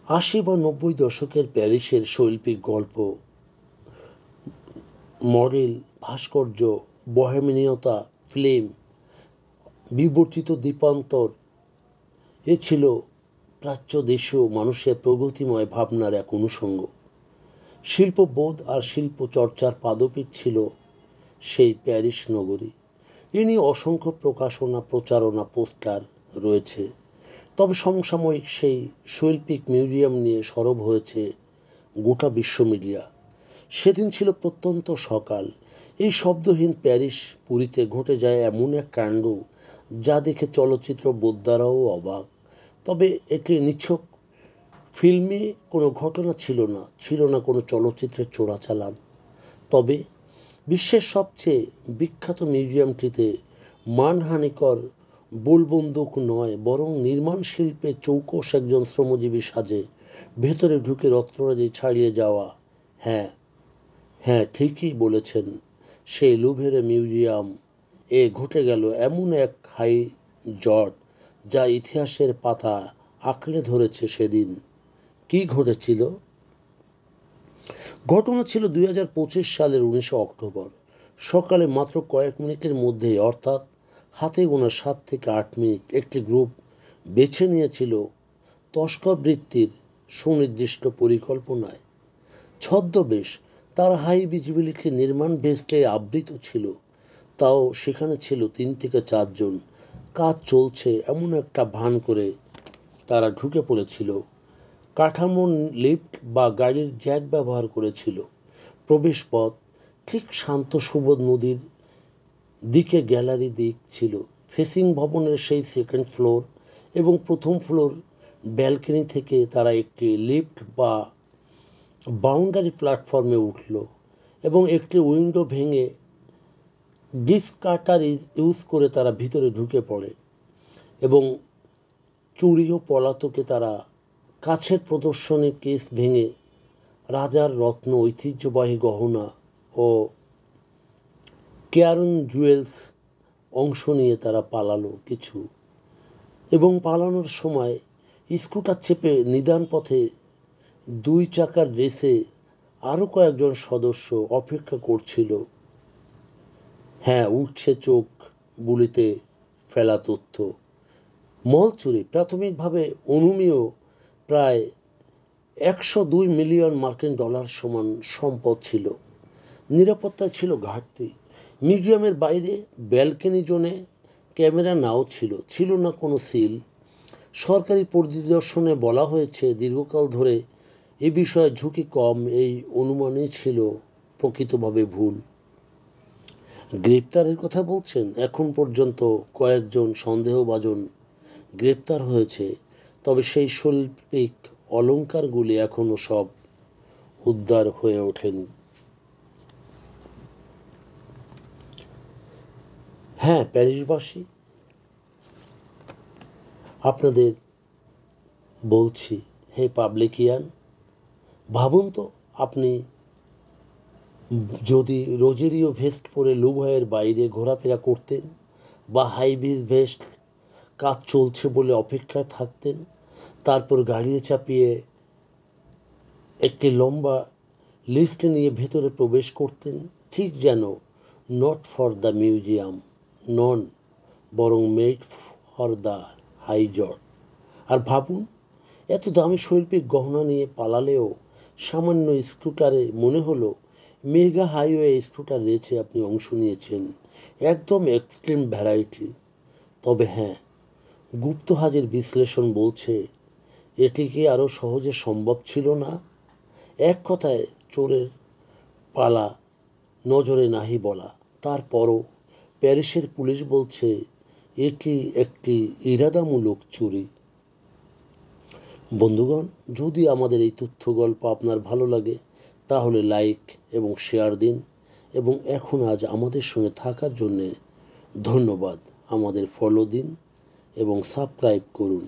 আশি বা ৯০ দশকের প্যারিসের শৈল্পিক গল্প, মডেল, ভাস্কর্য, বহেমিয়ানতা, ফিল্ম, বিবর্তিত দ্বীপান্তর এ ছিল প্রাচ্য দেশীয় মানুষের প্রগতিময় ভাবনার এক অনুষঙ্গ। শিল্পবোধ আর শিল্প চর্চার পাদপীঠ ছিল সেই প্যারিস নগরী। এ নিয়ে অসংখ্য প্রকাশনা, প্রচারণা, পোস্টার রয়েছে। তবে সমসাময়িক সেই শৈল্পিক মিউজিয়াম নিয়ে সরব হয়েছে গোটা বিশ্ব মিডিয়া। সেদিন ছিল প্রত্যন্ত সকাল। এই শব্দহীন প্যারিস পুরীতে ঘটে যায় এমন এক কাণ্ড যা দেখে চলচ্চিত্র বোদ্ধারাও অবাক। তবে এটি নিছক ফিল্মি কোনো ঘটনা ছিল না কোনো চলচ্চিত্রের চোরাচালান। তবে বিশ্বের সবচেয়ে বিখ্যাত মিউজিয়ামটিতে মানহানিকর বোলবন্দুক নয়, বরং নির্মাণ শিল্পে চৌকস একজন শ্রমজীবী সাজে ভেতরে ঢুকে রত্নরাজি ছাড়িয়ে যাওয়া। হ্যাঁ, হ্যাঁ, ঠিকই বলেছেন, সেই লুভেরে মিউজিয়াম এ ঘটে গেল এমন এক জট যা ইতিহাসের পাতা আঁকড়ে ধরেছে সেদিন। কি ঘটেছিল? ঘটনা ছিল 2025 সালের 19 অক্টোবর সকালে। মাত্র কয়েক মিনিটের মধ্যেই, অর্থাৎ হাতে গোনা 7 থেকে 8 মিনিট, একটি গ্রুপ বেছে নিয়েছিল তস্কর বৃত্তির সুনির্দিষ্ট পরিকল্পনায়। ছদ্মবেশ, তারা হাই ভিজিবিলিটি নির্মাণ ভেস্টে আবৃত ছিল। তাও সেখানে ছিল 3 থেকে 4 জন। কাজ চলছে এমন একটা ভান করে তারা ঢুকে পড়েছিল। কাঠামোর লিফট বা গাড়ির জ্যাক ব্যবহার করেছিল। প্রবেশপথ ঠিক শান্ত সুবোধ নদীর দিকে গ্যালারি দিক ছিল। ফেসিং ভবনের সেই সেকেন্ড ফ্লোর এবং প্রথম ফ্লোর ব্যালকনি থেকে তারা একটি লিফট বা বাউন্ডারি প্ল্যাটফর্মে উঠল এবং একটি উইন্ডো ভেঙে ডিস্ক কাটার ইউজ করে তারা ভিতরে ঢুকে পড়ে এবং চুরি ও পলাতকে তারা কাছের প্রদর্শনী কেস ভেঙে রাজার রত্ন, ঐতিহ্যবাহী গহনা ও কেয়ারন জুয়েলস অংশ নিয়ে তারা পালালো কিছু। এবং পালানোর সময় স্কুটার চেপে নিদান পথে 2 চাকার রেসে আরও কয়েকজন সদস্য অপেক্ষা করছিল। হ্যাঁ, উঠছে চোখ বুলিতে ফেলা তথ্য। মল চুরি প্রাথমিকভাবে অনুমেয় প্রায় 102 মিলিয়ন মার্কিন ডলার সমান সম্পদ ছিল। নিরাপত্তায় ছিল ঘাটতি। মিউজিয়ামের বাইরে ব্যালকনি জোনে ক্যামেরা নাও ছিল না কোনো সিল। সরকারি পরিদর্শনে বলা হয়েছে দীর্ঘকাল ধরে এ বিষয়ে ঝুঁকি কম। এই অনুমানই ছিল প্রকৃতভাবে ভুল। গ্রেপ্তারের কথা বলছেন, এখন পর্যন্ত কয়েকজন সন্দেহভাজন গ্রেপ্তার হয়েছে। তবে সেই শৈল্পিক অলঙ্কারগুলি এখনও সব উদ্ধার হয়ে ওঠেনি। হ্যাঁ, প্যারিসবাসী, আপনাদের বলছি, হে পাবলিকিয়ান, ভাবুন তো, আপনি যদি রোজেরিও ভেস্ট পরে লুভয়ের বাইরে ঘোরাফেরা করতেন বা হাইভিস ভেস্ট কাজ চলছে বলে অপেক্ষায় থাকতেন, তারপর গাড়িতে চাপিয়ে একটি লম্বা লিস্ট নিয়ে ভেতরে প্রবেশ করতেন, ঠিক যেন নট ফর দ্য মিউজিয়াম নন, বরং মেড ফর দ্য হাইজট। আর ভাবুন, এত দামি শৈল্পিক গহনা নিয়ে পালালেও সামান্য স্কুটারে মনে হলো মেগা হাইওয়ে স্কুটার রেসে আপনি অংশ নিয়েছেন। একদম এক্সট্রিম ভ্যারাইটি। তবে হ্যাঁ, গুপ্তহাজের বিশ্লেষণ বলছে এটি কি আরও সহজে সম্ভব ছিল না? এক কথায়, চোরের পালা নজরে নাহি বলা। তারপরও প্যারিসের পুলিশ বলছে এটি একটি ইরাদামূলক চুরি। বন্ধুগণ, যদি আমাদের এই তথ্য গল্প আপনার ভালো লাগে তাহলে লাইক এবং শেয়ার দিন, এবং আজ আমাদের সঙ্গে থাকার জন্যে ধন্যবাদ। আমাদের ফলো দিন এবং সাবস্ক্রাইব করুন।